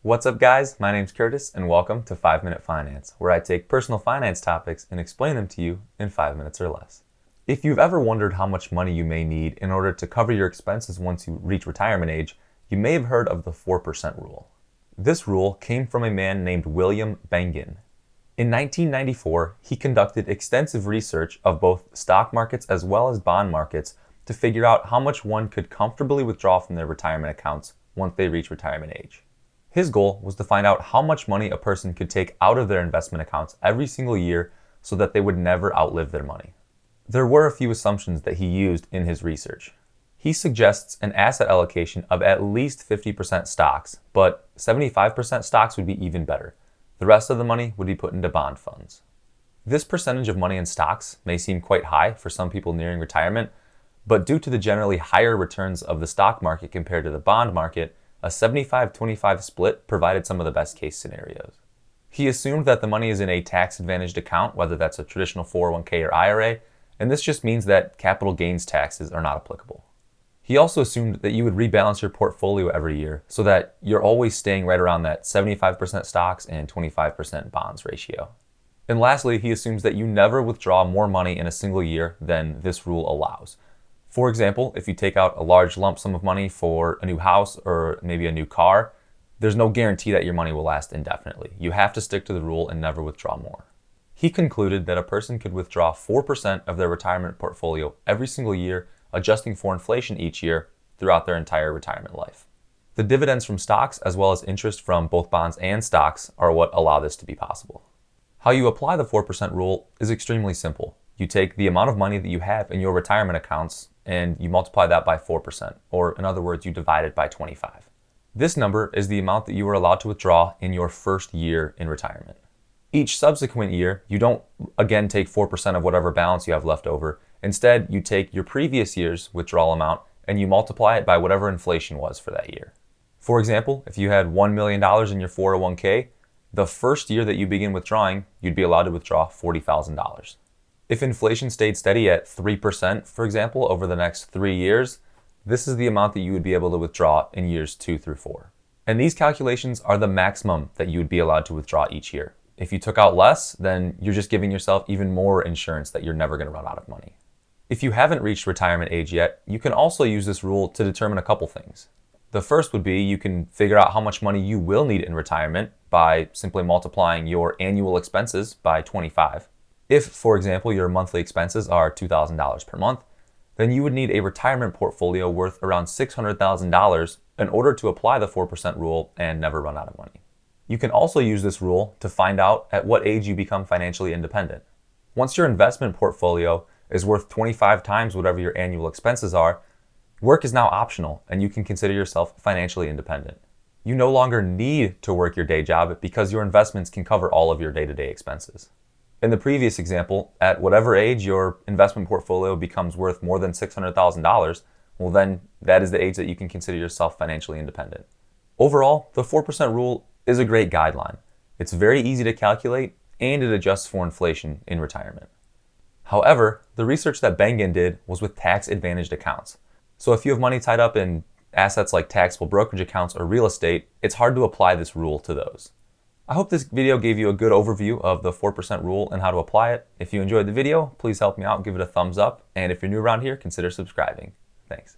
What's up, guys? My name's Curtis, and welcome to 5 Minute Finance, where I take personal finance topics and explain them to you in 5 minutes or less. If you've ever wondered how much money you may need in order to cover your expenses once you reach retirement age, you may have heard of the 4% rule. This rule came from a man named William Bengen. In 1994, he conducted extensive research of both stock markets as well as bond markets to figure out how much one could comfortably withdraw from their retirement accounts once they reach retirement age. His goal was to find out how much money a person could take out of their investment accounts every single year so that they would never outlive their money. There were a few assumptions that he used in his research. He suggests an asset allocation of at least 50% stocks, but 75% stocks would be even better. The rest of the money would be put into bond funds. This percentage of money in stocks may seem quite high for some people nearing retirement, but due to the generally higher returns of the stock market compared to the bond market, a 75-25 split provided some of the best case scenarios. He assumed that the money is in a tax-advantaged account, whether that's a traditional 401k or IRA, and this just means that capital gains taxes are not applicable. He also assumed that you would rebalance your portfolio every year so that you're always staying right around that 75% stocks and 25% bonds ratio. And lastly, he assumes that you never withdraw more money in a single year than this rule allows. For example, if you take out a large lump sum of money for a new house or maybe a new car, there's no guarantee that your money will last indefinitely. You have to stick to the rule and never withdraw more. He concluded that a person could withdraw 4% of their retirement portfolio every single year, adjusting for inflation each year throughout their entire retirement life. The dividends from stocks, as well as interest from both bonds and stocks, are what allow this to be possible. How you apply the 4% rule is extremely simple. You take the amount of money that you have in your retirement accounts and you multiply that by 4%, or in other words, you divide it by 25. This number is the amount that you are allowed to withdraw in your first year in retirement. Each subsequent year, you don't again take 4% of whatever balance you have left over. Instead, you take your previous year's withdrawal amount and you multiply it by whatever inflation was for that year. For example, if you had $1 million in your 401k, the first year that you begin withdrawing, you'd be allowed to withdraw $40,000. If inflation stayed steady at 3%, for example, over the next 3 years, this is the amount that you would be able to withdraw in years 2 through 4. And these calculations are the maximum that you would be allowed to withdraw each year. If you took out less, then you're just giving yourself even more insurance that you're never going to run out of money. If you haven't reached retirement age yet, you can also use this rule to determine a couple things. The first would be you can figure out how much money you will need in retirement by simply multiplying your annual expenses by 25. If, for example, your monthly expenses are $2,000 per month, then you would need a retirement portfolio worth around $600,000 in order to apply the 4% rule and never run out of money. You can also use this rule to find out at what age you become financially independent. Once your investment portfolio is worth 25 times whatever your annual expenses are, work is now optional and you can consider yourself financially independent. You no longer need to work your day job because your investments can cover all of your day-to-day expenses. In the previous example, at whatever age your investment portfolio becomes worth more than $600,000, well then that is the age that you can consider yourself financially independent. Overall, the 4% rule is a great guideline. It's very easy to calculate and it adjusts for inflation in retirement. However, the research that Bengen did was with tax-advantaged accounts. So if you have money tied up in assets like taxable brokerage accounts or real estate, it's hard to apply this rule to those. I hope this video gave you a good overview of the 4% rule and how to apply it. If you enjoyed the video, please help me out, give it a thumbs up, and if you're new around here, consider subscribing. Thanks.